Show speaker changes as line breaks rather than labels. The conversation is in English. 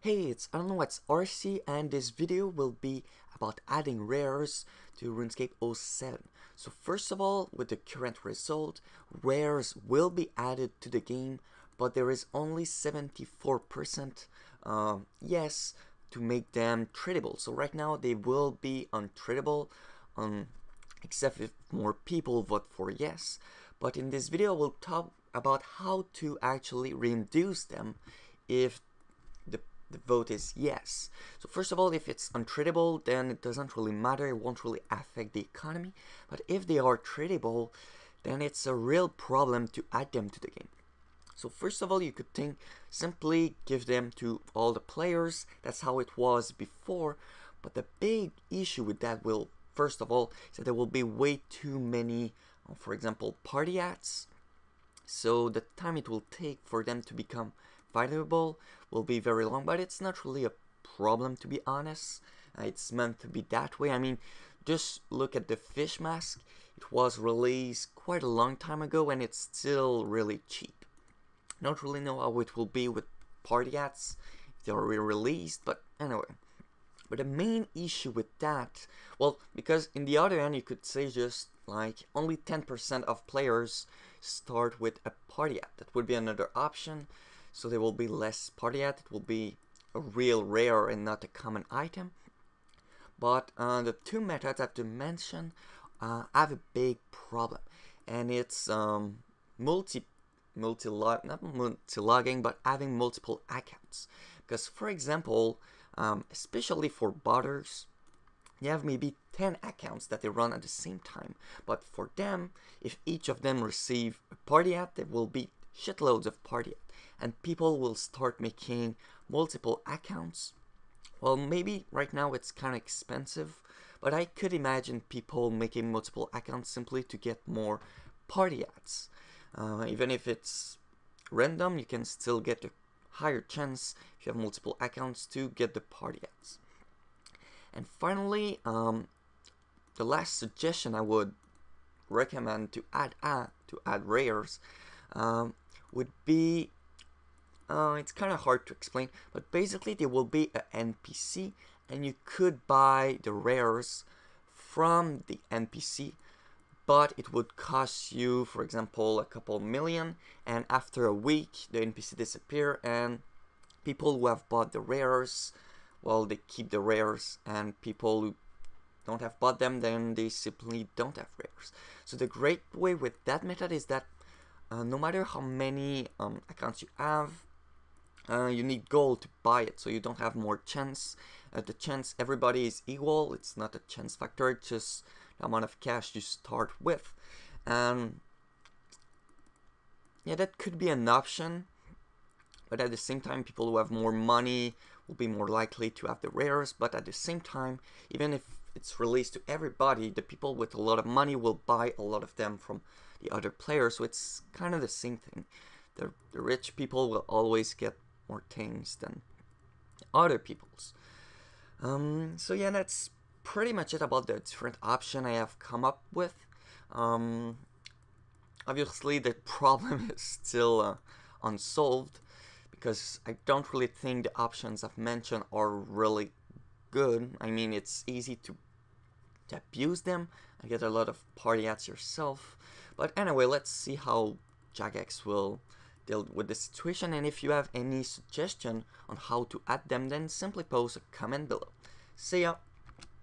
Hey, it's IdkWhatsRc, and this video will be about adding rares to RuneScape 07. So first of all, with the current result, rares will be added to the game, but there is only 74% yes to make them tradable. So right now they will be untradable, except if more people vote for yes. But in this video, we'll talk about how to actually reduce them if the vote is yes. So first of all, if it's untradable, then it doesn't really matter, it won't really affect the economy. But if they are tradable, then it's a real problem to add them to the game. So first of all, you could think simply give them to all the players. That's how it was before. But the big issue with that will, first of all, is that there will be way too many, for example, party ads. So the time it will take for them to become valuable will be very long, but it's not really a problem, to be honest. It's meant to be that way. I mean, just look at the fish mask. It was released quite a long time ago and it's still really cheap. I don't really know how it will be with party ads if they are re-released, but anyway. But the main issue with that, well, because in the other end you could say just like only 10% of players start with a party ad. That would be another option. So there will be less party ad. It will be a real rare and not a common item. But the two methods I have to mention have a big problem, and it's not multi-logging, but having multiple accounts. Because for example, especially for botters, you have maybe 10 accounts that they run at the same time. But for them, if each of them receive a party ad, there will be shitloads of party ad, and people will start making multiple accounts. Well, maybe right now it's kind of expensive, but I could imagine people making multiple accounts simply to get more party ads. Even if it's random, you can still get a higher chance if you have multiple accounts to get the party ads. And finally, the last suggestion I would recommend to add rares would be, it's kind of hard to explain, but basically there will be an NPC and you could buy the rares from the NPC, but it would cost you, for example, a couple million, and after a week the NPC disappear and people who have bought the rares, well, they keep the rares, and people who don't have bought them, then they simply don't have rares. So the great way with that method is that no matter how many accounts you have, you need gold to buy it, so you don't have more chance. The chance everybody is equal. It's not a chance factor, it's just the amount of cash you start with. And yeah, that could be an option, but at the same time, people who have more money will be more likely to have the rares. But at the same time, even if it's released to everybody, the people with a lot of money will buy a lot of them from the other players, so it's kind of the same thing. The rich people will always get more things than other people's. So yeah, that's pretty much it about the different option I have come up with. Obviously the problem is still unsolved, because I don't really think the options I've mentioned are really good. I mean, it's easy to abuse them and get a lot of party ads yourself. But anyway, let's see how Jagex will deal with the situation, and if you have any suggestion on how to add them, then simply post a comment below. See ya!